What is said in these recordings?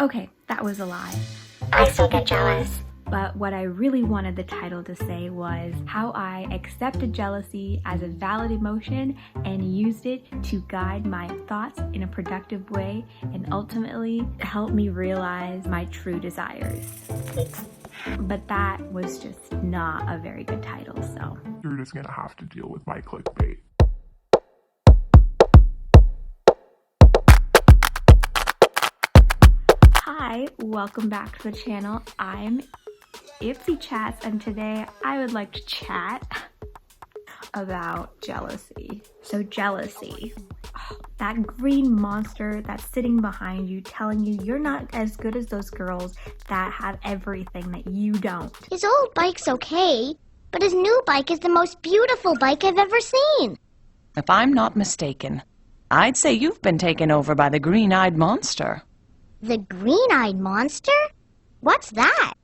Okay, that was a lie. I still get jealous. But what I really wanted the title to say was how I accepted jealousy as a valid emotion and used it to guide my thoughts in a productive way and ultimately help me realize my true desires. But that was just not a very good title, so. You're just gonna have to deal with my clickbait. Hi, welcome back to the channel. I'm Ipsy Chats, and today I would like to chat about jealousy. So jealousy, that green monster that's sitting behind you telling you you're not as good as those girls that have everything that you don't. His old bike's okay, but his new bike is the most beautiful bike I've ever seen. If I'm not mistaken, I'd say you've been taken over by the green-eyed monster. The green-eyed monster? What's that?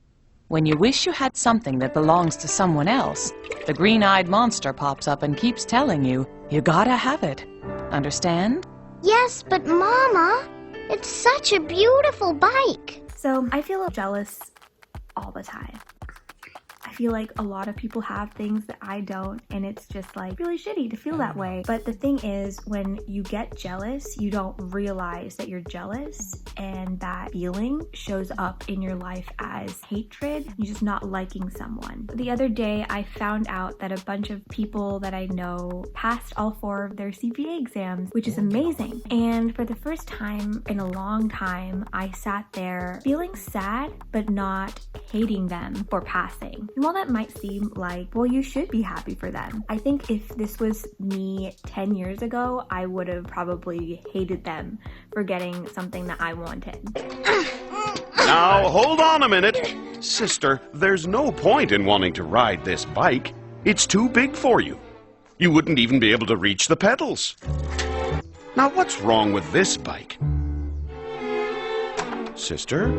When you wish you had something that belongs to someone else, the green-eyed monster pops up and keeps telling you, you gotta have it. Understand? Yes, but Mama, it's such a beautiful bike. So I feel jealous all the time. I feel like a lot of people have things that I don't, and it's just like really shitty to feel that way. But the thing is, when you get jealous, you don't realize that you're jealous, and that feeling shows up in your life as hatred. You're just not liking someone. The other day, I found out that a bunch of people that I know passed all 4 of their CPA exams, which is amazing. And for the first time in a long time, I sat there feeling sad, but not hating them for passing. And while that might seem like, well, you should be happy for them, I think if this was me 10 years ago, I would have probably hated them for getting something that I wanted. Now, hold on a minute. Sister, there's no point in wanting to ride this bike. It's too big for you. You wouldn't even be able to reach the pedals. Now, what's wrong with this bike? Sister?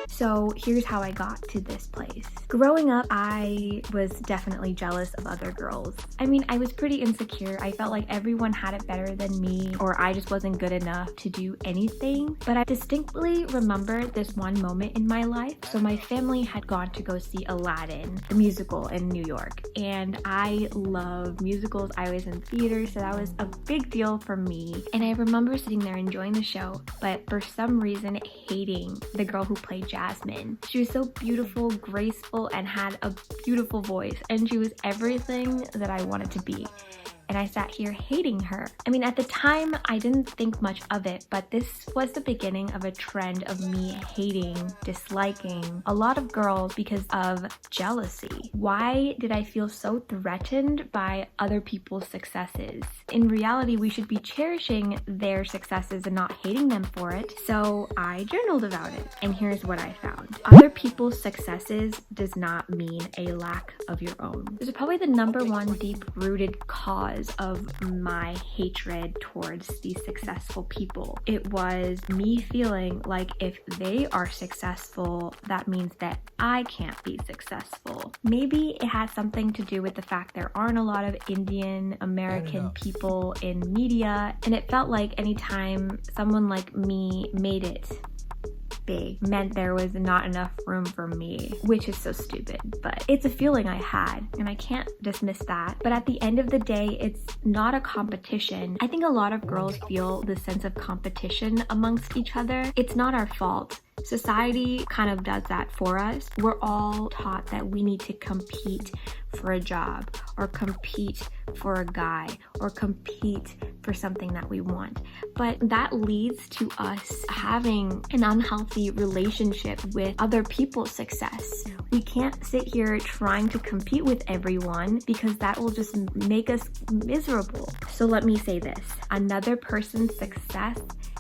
So here's how I got to this place. Growing up, I was definitely jealous of other girls. I mean, I was pretty insecure. I felt like everyone had it better than me, or I just wasn't good enough to do anything. But I distinctly remember this one moment in my life. So my family had gone to go see Aladdin, the musical in New York. And I love musicals. I was in theater, so that was a big deal for me. And I remember sitting there enjoying the show, but for some reason hating the girl who played Jasmine. She was so beautiful, graceful, and had a beautiful voice, and she was everything that I wanted to be. And I sat here hating her. I mean, at the time, I didn't think much of it, but this was the beginning of a trend of me hating, disliking a lot of girls because of jealousy. Why did I feel so threatened by other people's successes? In reality, we should be cherishing their successes and not hating them for it. So I journaled about it, and here's what I found. Other people's successes does not mean a lack of your own. This is probably the #1 deep-rooted cause of my hatred towards these successful people. It was me feeling like if they are successful, that means that I can't be successful. Maybe it has something to do with the fact there aren't a lot of Indian American people in media, and it felt like anytime someone like me made it big meant there was not enough room for me, which is so stupid, but it's a feeling I had, and I can't dismiss that. But at the end of the day, it's not a competition. I think a lot of girls feel this sense of competition amongst each other. It's not our fault. Society kind of does that for us. We're all taught that we need to compete for a job, or compete for a guy, or compete for something that we want. But that leads to us having an unhealthy relationship with other people's success. We can't sit here trying to compete with everyone because that will just make us miserable. So let me say this: another person's success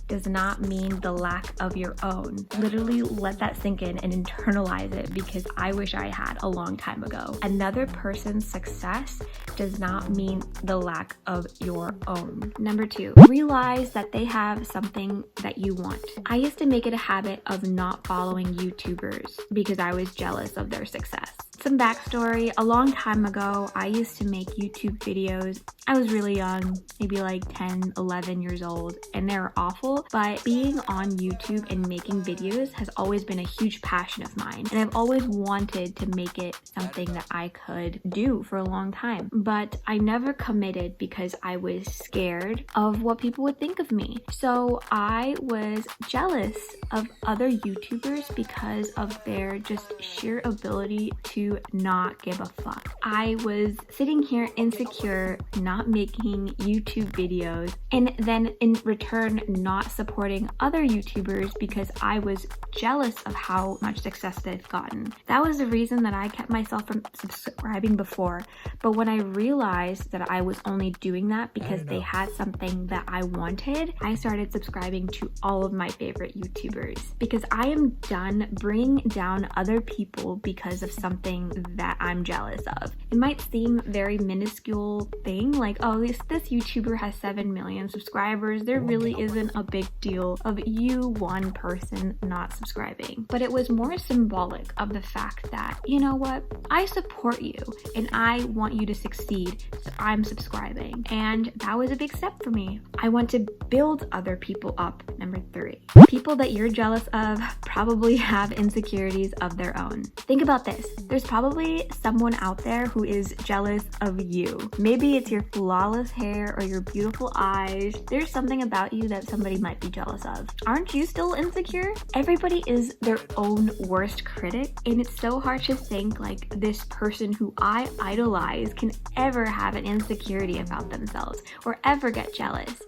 does not mean the lack of your own. Literally let that sink in and internalize it, because I wish I had a long time ago. Another person's success does not mean the lack of your own. #2, realize that they have something that you want. I used to make it a habit of not following YouTubers because I was jealous of their success. Some backstory, a long time ago, I used to make YouTube videos. I was really young, maybe like 10, 11 years old, and they were awful, but being on YouTube and making videos has always been a huge passion of mine, and I've always wanted to make it something that I could do for a long time, but I never committed because I was scared of what people would think of me. So I was jealous of other YouTubers because of their just sheer ability to not give a fuck. I was sitting here insecure, not making YouTube videos, and then in return not supporting other YouTubers because I was jealous of how much success they've gotten. That was the reason that I kept myself from subscribing before, but when I realized that I was only doing that because they had something that I wanted, I started subscribing to all of my favorite YouTubers because I am done bringing down other people because of something that I'm jealous of. It might seem very minuscule thing, like, oh, this YouTuber has 7 million subscribers. There really isn't a big deal of you, one person, not subscribing. But it was more symbolic of the fact that, you know what, I support you and I want you to succeed, so I'm subscribing. And that was a big step for me. I want to build other people up. Number 3. People that you're jealous of probably have insecurities of their own. Think about this. There's probably someone out there who is jealous of you. Maybe it's your flawless hair or your beautiful eyes. There's something about you that somebody might be jealous of. Aren't you still insecure? Everybody is their own worst critic, and it's so hard to think like this person who I idolize can ever have an insecurity about themselves or ever get jealous.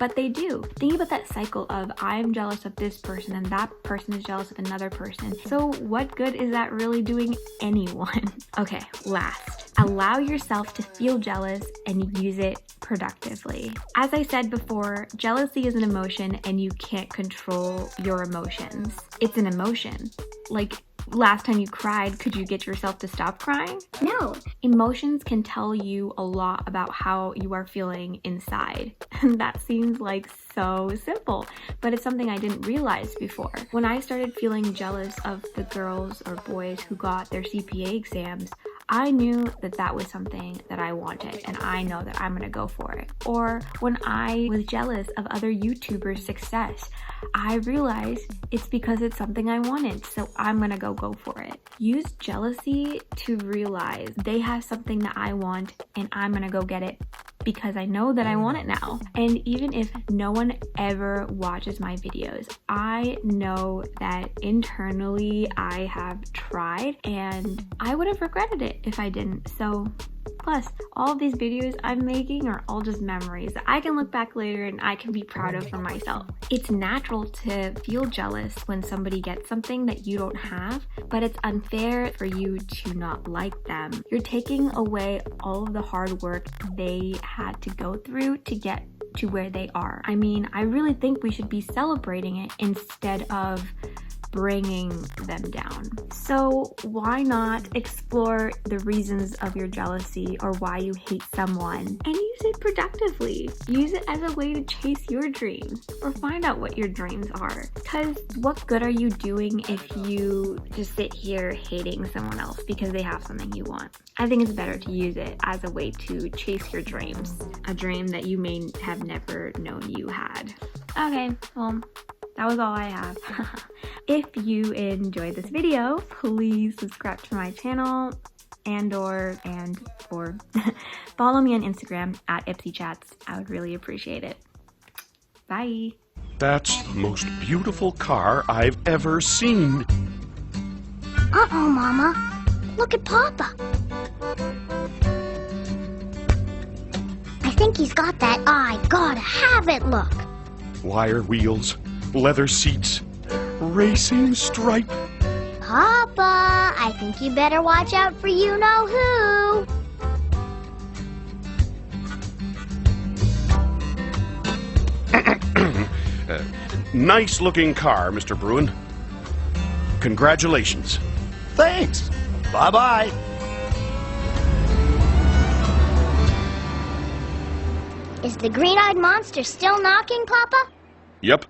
But they do. Think about that cycle of I'm jealous of this person and that person is jealous of another person. So what good is that really doing anyone? Okay, last. Allow yourself to feel jealous and use it productively. As I said before, jealousy is an emotion and you can't control your emotions. It's an emotion. Like, last time you cried, could you get yourself to stop crying? No. Emotions can tell you a lot about how you are feeling inside. And that seems like so simple, but it's something I didn't realize before. When I started feeling jealous of the girls or boys who got their CPA exams, I knew that that was something that I wanted, and I know that I'm gonna go for it. Or when I was jealous of other YouTubers' success, I realized it's because it's something I wanted, so I'm gonna go for it. Use jealousy to realize they have something that I want, and I'm gonna go get it because I know that I want it now. And even if no one ever watches my videos, I know that internally I have tried and I would have regretted it if I didn't. So plus, all of these videos I'm making are all just memories that I can look back later and I can be proud of for myself. It's natural to feel jealous when somebody gets something that you don't have, but it's unfair for you to not like them. You're taking away all of the hard work they had to go through to get to where they are. I mean, I really think we should be celebrating it instead of bringing them down. So why not explore the reasons of your jealousy or why you hate someone and use it productively? Use it as a way to chase your dreams or find out what your dreams are. Because what good are you doing if you just sit here hating someone else because they have something you want? I think it's better to use it as a way to chase your dreams, a dream that you may have never known you had. Okay, well, that was all I have. If you enjoyed this video, please subscribe to my channel and or follow me on Instagram at IpsyChats. I would really appreciate it. Bye. That's the most beautiful car I've ever seen. Uh-oh, Mama. Look at Papa. I think he's got that I gotta have it look. Wire wheels, leather seats, racing stripe. Papa, I think you better watch out for you-know-who. Nice looking car, Mr. Bruin. Congratulations. Thanks. Bye-bye. Is the green-eyed monster still knocking, Papa? Yep.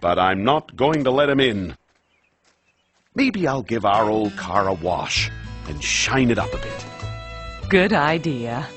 But I'm not going to let him in. Maybe I'll give our old car a wash. and shine it up a bit. Good idea.